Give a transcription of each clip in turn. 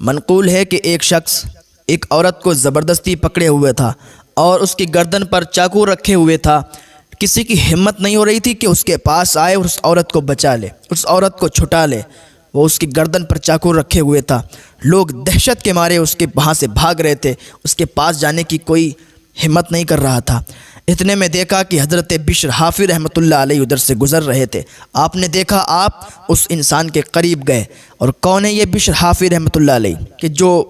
منقول ہے کہ ایک شخص ایک عورت کو زبردستی پکڑے ہوئے تھا اور اس کی گردن پر چاقو رکھے ہوئے تھا۔ کسی کی ہمت نہیں ہو رہی تھی کہ اس کے پاس آئے اور اس عورت کو بچا لے، اس عورت کو چھٹا لے۔ وہ اس کی گردن پر چاقو رکھے ہوئے تھا۔ لوگ دہشت کے مارے اس کے وہاں سے بھاگ رہے تھے، اس کے پاس جانے کی کوئی ہمت نہیں کر رہا تھا۔ اتنے میں دیکھا کہ حضرت بشر حافی رحمۃ اللہ علیہ ادھر سے گزر رہے تھے۔ آپ نے دیکھا، آپ اس انسان کے قریب گئے۔ اور کون ہے یہ بشر حافی رحمۃ اللہ علیہ؟ کہ جو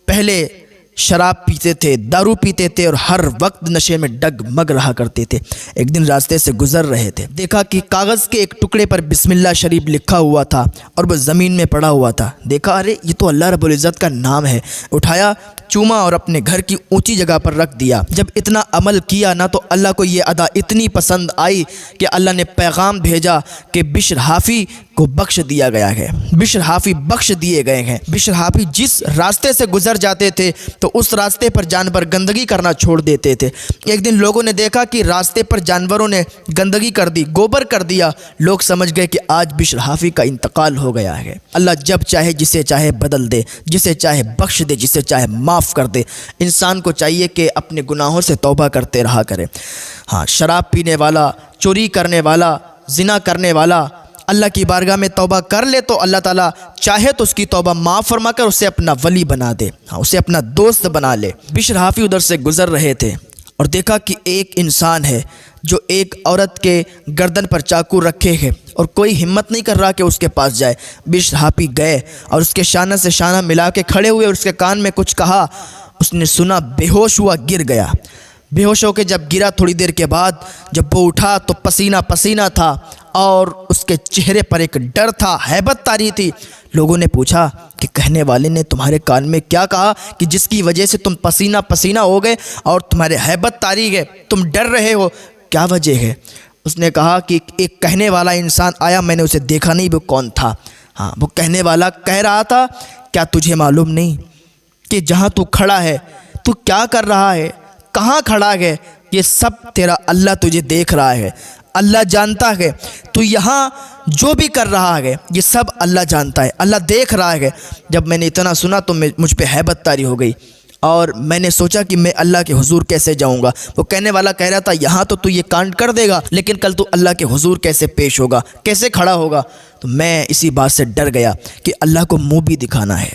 پہلے شراب پیتے تھے، دارو پیتے تھے اور ہر وقت نشے میں ڈگمگ رہا کرتے تھے۔ ایک دن راستے سے گزر رہے تھے، دیکھا کہ کاغذ کے ایک ٹکڑے پر بسم اللہ شریف لکھا ہوا تھا اور وہ زمین میں پڑا ہوا تھا۔ دیکھا، ارے یہ تو اللہ رب العزت کا نام ہے۔ اٹھایا، چوما اور اپنے گھر کی اونچی جگہ پر رکھ دیا۔ جب اتنا عمل کیا نہ تو اللہ کو یہ ادا اتنی پسند آئی کہ اللہ نے پیغام بھیجا کہ بشر حافی کو بخش دیا گیا ہے، بشر حافی بخش دیے گئے ہیں۔ بشر حافی جس راستے سے گزر جاتے تھے تو اس راستے پر جانور گندگی کرنا چھوڑ دیتے تھے۔ ایک دن لوگوں نے دیکھا کہ راستے پر جانوروں نے گندگی کر دی، گوبر کر دیا۔ لوگ سمجھ گئے کہ آج بشر حافی کا انتقال ہو گیا ہے۔ اللہ جب چاہے جسے چاہے بدل دے، جسے چاہے بخش دے، جسے چاہے معاف کر دے۔ انسان کو چاہیے کہ اپنے گناہوں سے توبہ کرتے رہا کرے۔ ہاں، شراب پینے والا، چوری کرنے والا، زنا کرنے والا اللہ کی بارگاہ میں توبہ کر لے تو اللہ تعالیٰ چاہے تو اس کی توبہ معاف فرما کر اسے اپنا ولی بنا دے، ہاں، اسے اپنا دوست بنا لے۔ بشر حافی ادھر سے گزر رہے تھے اور دیکھا کہ ایک انسان ہے جو ایک عورت کے گردن پر چاقو رکھے ہے اور کوئی ہمت نہیں کر رہا کہ اس کے پاس جائے۔ بشر حافی گئے اور اس کے شانہ سے شانہ ملا کے کھڑے ہوئے اور اس کے کان میں کچھ کہا۔ اس نے سنا، بے ہوش ہوا، گر گیا۔ بے ہوش ہو کے جب گرا، تھوڑی دیر کے بعد جب وہ اٹھا تو پسینہ پسینہ تھا اور اس کے چہرے پر ایک ڈر تھا، ہیبت طاری تھی۔ لوگوں نے پوچھا کہ کہنے والے نے تمہارے کان میں کیا کہا کہ جس کی وجہ سے تم پسینہ پسینہ ہو گئے اور تمہارے ہیبت طاری ہے، تم ڈر رہے ہو، کیا وجہ ہے؟ اس نے کہا کہ ایک کہنے والا انسان آیا، میں نے اسے دیکھا نہیں، وہ کون تھا؟ ہاں، وہ کہنے والا کہہ رہا تھا، کیا تجھے معلوم نہیں کہ جہاں تو کھڑا ہے، تو کیا کر رہا ہے، کہاں کھڑا ہے، یہ سب تیرا اللہ تجھے دیکھ رہا ہے، اللہ جانتا ہے تو یہاں جو بھی کر رہا ہے یہ سب اللہ جانتا ہے، اللہ دیکھ رہا ہے۔ جب میں نے اتنا سنا تو مجھ پہ ہیبت طاری ہو گئی اور میں نے سوچا کہ میں اللہ کے حضور کیسے جاؤں گا۔ وہ کہنے والا کہہ رہا تھا، یہاں تو یہ کانڈ کر دے گا، لیکن کل تو اللہ کے حضور کیسے پیش ہوگا، کیسے کھڑا ہوگا؟ تو میں اسی بات سے ڈر گیا کہ اللہ کو منہ بھی دکھانا ہے،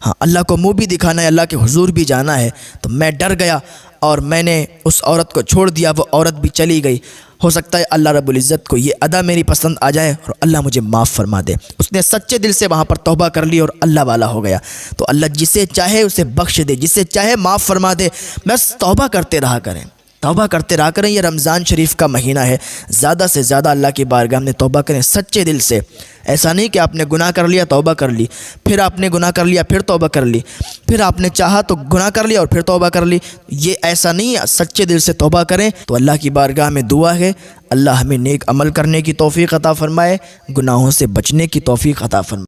ہاں، اللہ کو منہ بھی دکھانا ہے، اللہ کے حضور بھی جانا ہے۔ تو میں ڈر گیا اور میں نے اس عورت کو چھوڑ دیا، وہ عورت بھی چلی گئی۔ ہو سکتا ہے اللہ رب العزت کو یہ ادا میری پسند آ جائے اور اللہ مجھے معاف فرما دے۔ اس نے سچے دل سے وہاں پر توبہ کر لی اور اللہ والا ہو گیا۔ تو اللہ جسے چاہے اسے بخش دے، جسے چاہے معاف فرما دے۔ بس توبہ کرتے رہا کریں، توبہ کرتے رہا کریں۔ یہ رمضان شریف کا مہینہ ہے، زیادہ سے زیادہ اللہ کی بارگاہ میں توبہ کریں سچے دل سے۔ ایسا نہیں کہ آپ نے گناہ کر لیا توبہ کر لی، پھر آپ نے گناہ کر لیا پھر توبہ کر لی، پھر آپ نے چاہا تو گناہ کر لیا اور پھر توبہ کر لی۔ یہ ایسا نہیں ہے، سچے دل سے توبہ کریں تو اللہ کی بارگاہ میں دعا ہے، اللہ ہمیں نیک عمل کرنے کی توفیق عطا فرمائے، گناہوں سے بچنے کی توفیق عطا فرمائے۔